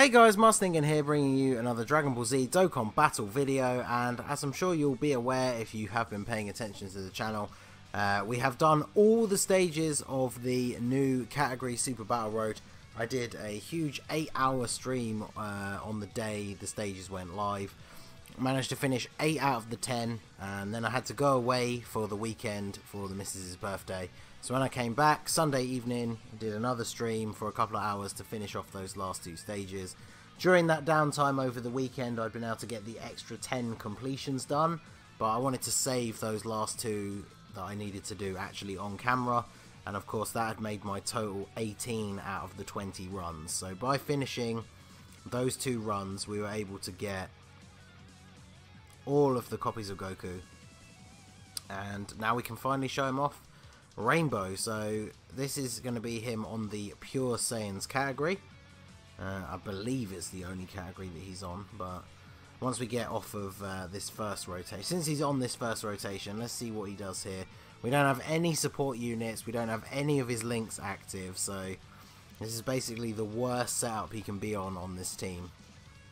Hey guys, Ningen here, bringing you another Dragon Ball Z Dokkan battle video, and as I'm sure you'll be aware if you have been paying attention to the channel, we have done all the stages of the new category Super Battle Road. I did a huge 8-hour stream on the day the stages went live. Managed to finish 8 out of the 10, and then I had to go away for the weekend for the missus' birthday. So when I came back Sunday evening, I did another stream for a couple of hours to finish off those last 2 stages. During that downtime over the weekend, I'd been able to get the extra 10 completions done, but I wanted to save those last 2 that I needed to do actually on camera, and of course that had made my total 18 out of the 20 runs. So by finishing those 2 runs, we were able to get all of the copies of Goku, and now we can finally show him off Rainbow. So this is going to be him on the Pure Saiyans category. I believe it's the only category that he's on, but once we get off of this first rotation, since he's on this first rotation, let's see what he does here. We don't have any support units, we don't have any of his links active, so this is basically the worst setup he can be on this team.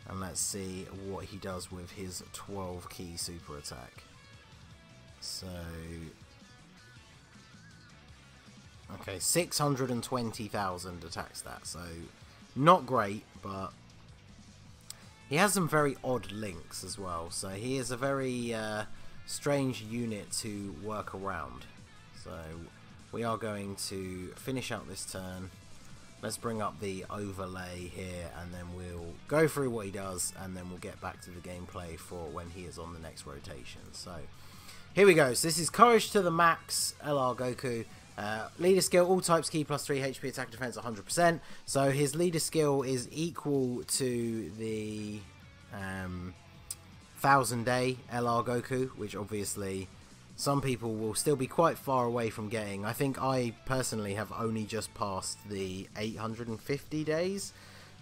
And let's see what he does with his 12 key super attack. So, okay, 620,000 attack stats, so not great, but he has some very odd links as well. So he is a very strange unit to work around. So we are going to finish out this turn. Let's bring up the overlay here, and then we'll go through what he does, and then we'll get back to the gameplay for when he is on the next rotation. So here we go. So this is Courage to the Max LR Goku. Leader skill, all types key plus 3 HP, attack defense 100%. So his leader skill is equal to the 1000 day LR Goku, which obviously some people will still be quite far away from getting. I think I personally have only just passed the 850 days,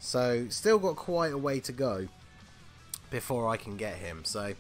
so still got quite a way to go before I can get him. So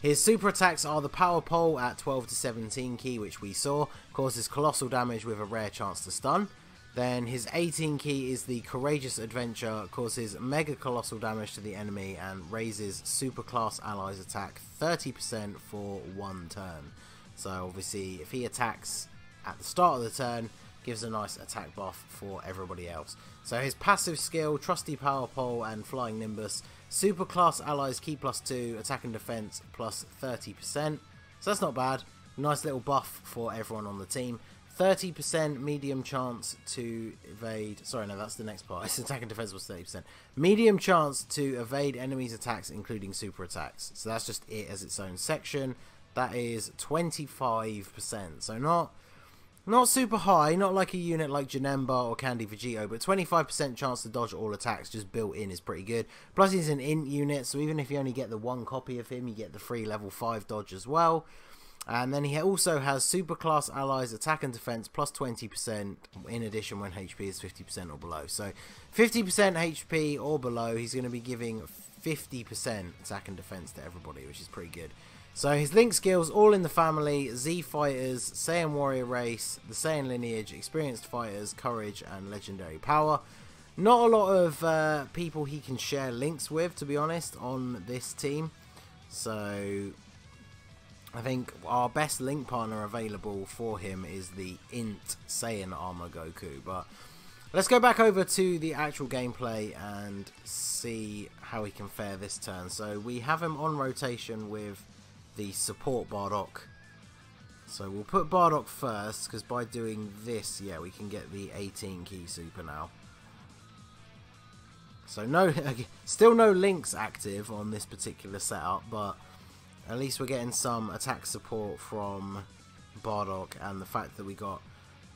his super attacks are the power pole at 12 to 17 key, which we saw, causes colossal damage with a rare chance to stun. Then his 18 key is the courageous adventure, causes mega colossal damage to the enemy and raises super class allies attack 30% for 1 turn. So obviously if he attacks at the start of the turn, gives a nice attack buff for everybody else. So his passive skill, Trusty Power Pole and Flying Nimbus, super class allies key plus 2, attack and defense plus 30%. So that's not bad. Nice little buff for everyone on the team. 30% medium chance to evade. Sorry, no, that's the next part. It's attack and defense was 30%. Medium chance to evade enemies' attacks, including super attacks. So that's just it as its own section. That is 25%. So not super high, not like a unit like Janemba or Candy Vegito, but 25% chance to dodge all attacks just built in is pretty good. Plus he's an INT unit, so even if you only get the 1 copy of him, you get the free level 5 dodge as well. And then he also has super class allies attack and defense plus 20% in addition when HP is 50% or below. So 50% HP or below, he's going to be giving 50% attack and defense to everybody, which is pretty good. So his link skills, all in the family, Z Fighters, Saiyan Warrior Race, the Saiyan Lineage, Experienced Fighters, Courage and Legendary Power. Not a lot of people he can share links with, to be honest, on this team. So I think our best link partner available for him is the INT Saiyan Armor Goku. But let's go back over to the actual gameplay and see how he can fare this turn. So we have him on rotation with the support Bardock. So we'll put Bardock first, because by doing this, yeah, we can get the 18 key super now. So no, still no links active on this particular setup, but at least we're getting some attack support from Bardock, and the fact that we got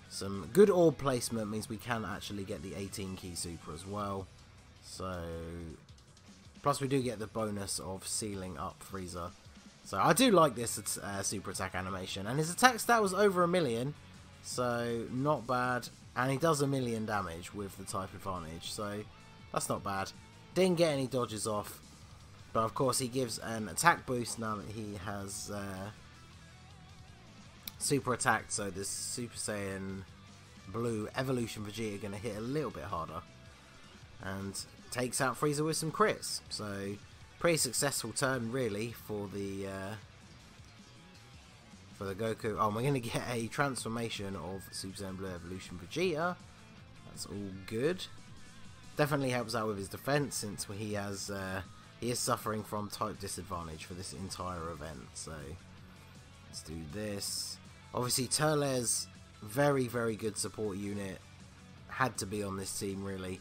some good orb placement means we can actually get the 18 key super as well. So plus we do get the bonus of sealing up Frieza. So I do like this super attack animation, and his attack stat was over 1,000,000, so not bad, and he does 1,000,000 damage with the type advantage, so that's not bad. Didn't get any dodges off, but of course he gives an attack boost now that he has super attack, so this Super Saiyan Blue Evolution Vegeta are going to hit a little bit harder. and takes out Frieza with some crits. So pretty successful turn really for the Goku. Oh, we're going to get a transformation of Super Saiyan Blue Evolution Vegeta. That's all good. Definitely helps out with his defense, since he is suffering from type disadvantage for this entire event. So let's do this. Obviously Turles, very good support unit, had to be on this team really,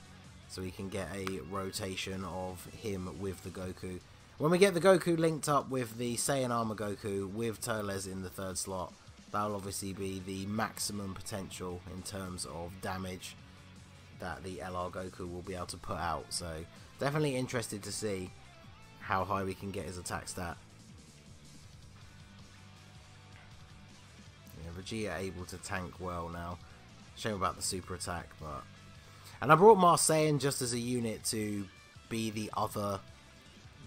so we can get a rotation of him with the Goku. When we get the Goku linked up with the Saiyan Armor Goku with Turles in the 3rd slot, that'll obviously be the maximum potential in terms of damage that the LR Goku will be able to put out. So definitely interested to see how high we can get his attack stat. Yeah, Vegeta able to tank well now. Shame about the super attack, but... And I brought Marseillan just as a unit to be the other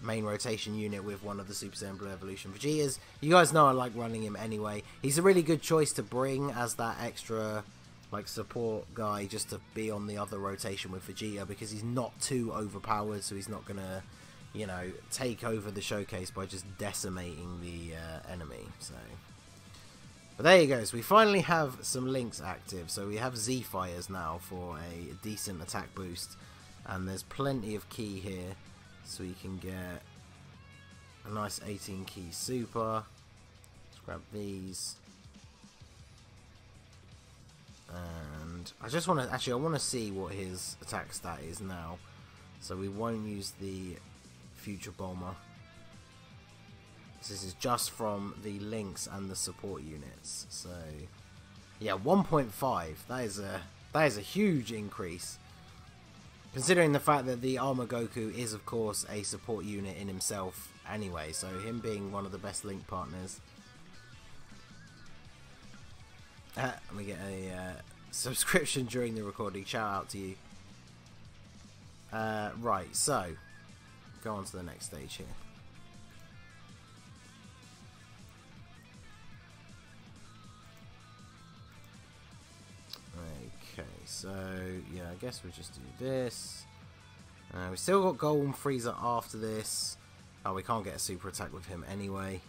main rotation unit with one of the Super Saiyan Blue Evolution Vegetas. You guys know I like running him anyway. He's a really good choice to bring as that extra like support guy, just to be on the other rotation with Vegeta, because he's not too overpowered, so he's not gonna, you know, take over the showcase by just decimating the enemy. So, but there you go. So we finally have some links active. So we have Z-Fires now for a decent attack boost, and there's plenty of key here, so we can get a nice 18 key super. Let's grab these. And I just want to, actually I want to see what his attack stat is now, so we won't use the future bomber. This is just from the links and the support units. So yeah, 1.5, that is a huge increase, considering the fact that the Armor Goku is of course a support unit in himself anyway, so him being one of the best link partners. We get a subscription during the recording. Shout out to you. Right, so go on to the next stage here. Okay, so yeah, I guess we'll just do this. We still got Golden Frieza after this. Oh, we can't get a super attack with him anyway.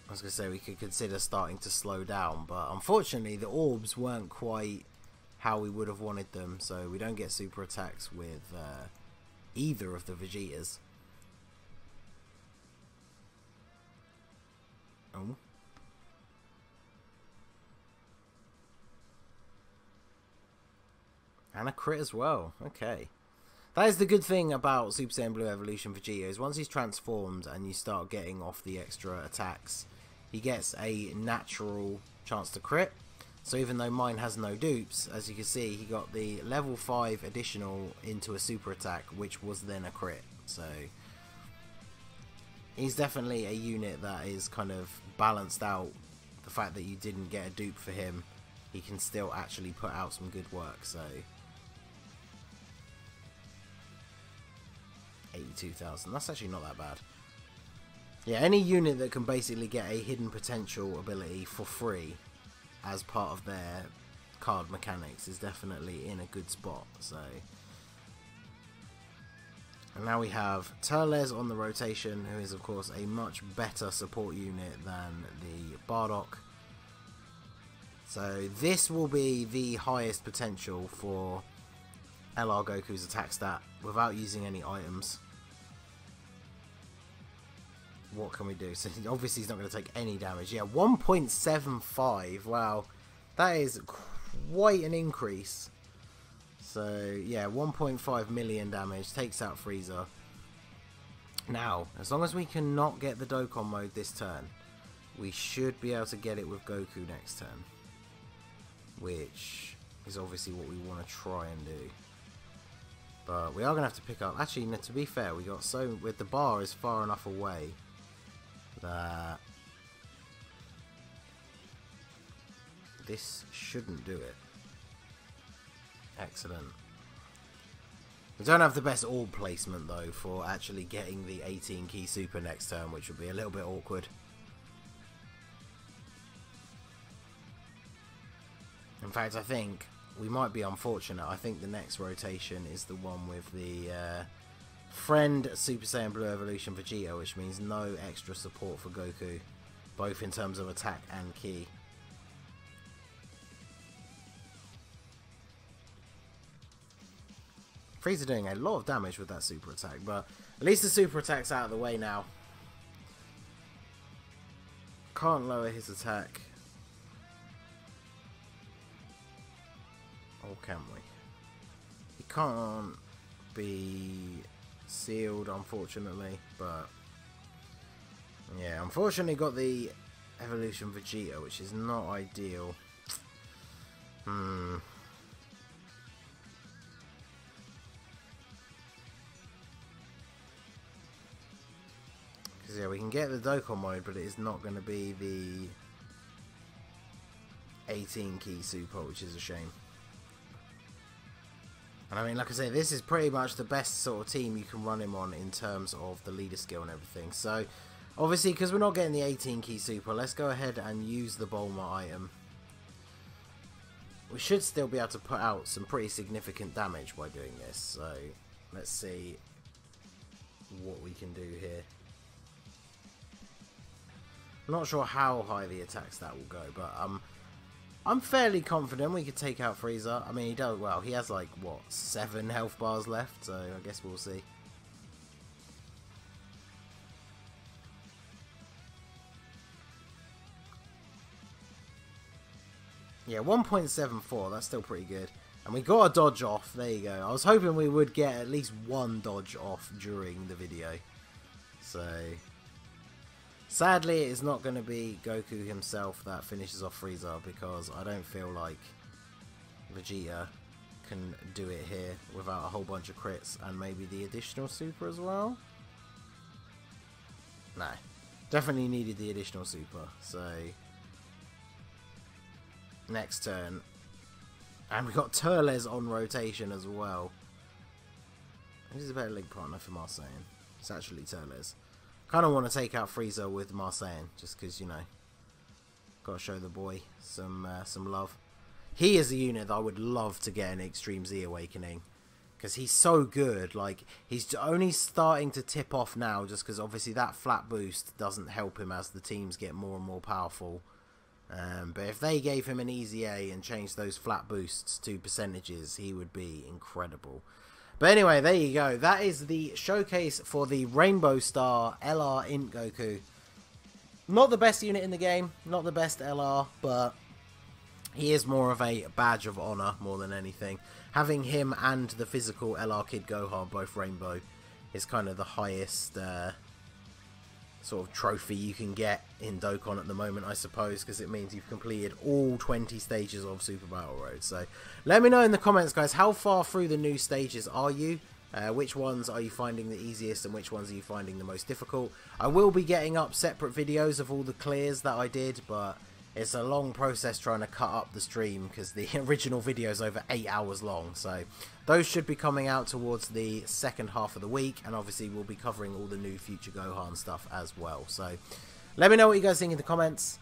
I was going to say we could consider starting to slow down, but unfortunately the orbs weren't quite how we would have wanted them, so we don't get super attacks with either of the Vegetas. Oh. And a crit as well. Okay. That is the good thing about Super Saiyan Blue Evolution Vegeta, is once he's transformed and you start getting off the extra attacks, he gets a natural chance to crit. So even though mine has no dupes, as you can see, he got the level 5 additional into a super attack, which was then a crit. So he's definitely a unit that is kind of balanced out. The fact that you didn't get a dupe for him, he can still actually put out some good work. So 82,000, that's actually not that bad. Yeah, any unit that can basically get a hidden potential ability for free as part of their card mechanics is definitely in a good spot. So, and now we have Turles on the rotation, who is of course a much better support unit than the Bardock. So this will be the highest potential for LR Goku's attack stat without using any items. What can we do? So obviously he's not going to take any damage. Yeah, 1.75. Wow, that is quite an increase. So yeah, 1.5 million damage, takes out Frieza. Now, as long as we cannot get the Dokkan mode this turn, we should be able to get it with Goku next turn, which is obviously what we want to try and do. But we are going to have to pick up, actually, no, to be fair, we got so, with the bar is far enough away that this shouldn't do it. Excellent. We don't have the best orb placement though for actually getting the 18 key super next turn, which would be a little bit awkward. In fact, I think we might be unfortunate. I think the next rotation is the one with the Friend Super Saiyan Blue Evolution Vegeta, which means no extra support for Goku, both in terms of attack and ki. Frieza doing a lot of damage with that super attack, but at least the super attack's out of the way now. Can't lower his attack. Or can we? He can't be sealed, unfortunately, but yeah, unfortunately got the Evolution Vegeta, which is not ideal. Yeah, we can get the Dokkan mode, but it is not going to be the 18 key super, which is a shame. And I mean, like I say, this is pretty much the best sort of team you can run him on in terms of the leader skill and everything. So, obviously, because we're not getting the 18 key super, let's go ahead and use the Bulma item. We should still be able to put out some pretty significant damage by doing this. So, let's see what we can do here. I'm not sure how high the attack stat will go, but I'm fairly confident we could take out Frieza. I mean, he does well. He has like, what, 7 health bars left, so I guess we'll see. Yeah, 1.74, that's still pretty good. And we got a dodge off, there you go. I was hoping we would get at least one dodge off during the video. So... sadly, it's not going to be Goku himself that finishes off Frieza, because I don't feel like Vegeta can do it here without a whole bunch of crits and maybe the additional super as well. No, definitely needed the additional super. So, next turn. And we got Turles on rotation as well. Who's a better link partner for Marseille? It's actually Turles. Kind of want to take out Frieza with Marseille, just because, you know, got to show the boy some love. He is a unit that I would love to get an Extreme Z Awakening, because he's so good. Like, he's only starting to tip off now, just because obviously that flat boost doesn't help him as the teams get more and more powerful. But if they gave him an easy A and changed those flat boosts to percentages, he would be incredible. But anyway, there you go. That is the showcase for the Rainbow Star LR INT Goku. Not the best unit in the game, not the best LR, but he is more of a badge of honor more than anything. Having him and the physical LR Kid Gohan, both Rainbow, is kind of the highest sort of trophy you can get in Dokkan at the moment, I suppose, because it means you've completed all 20 stages of Super Battle Road. So let me know in the comments, guys, how far through the new stages are you? Which ones are you finding the easiest and which ones are you finding the most difficult? I will be getting up separate videos of all the clears that I did, but it's a long process trying to cut up the stream because the original video is over 8 hours long. So those should be coming out towards the second half of the week, and obviously we'll be covering all the new Future Gohan stuff as well. So let me know what you guys think in the comments.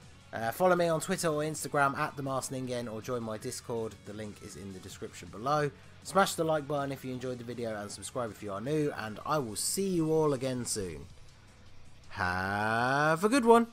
Follow me on Twitter or Instagram at @TheMaskedNingen, or join my Discord. The link is in the description below. Smash the like button if you enjoyed the video, and subscribe if you are new, and I will see you all again soon. Have a good one.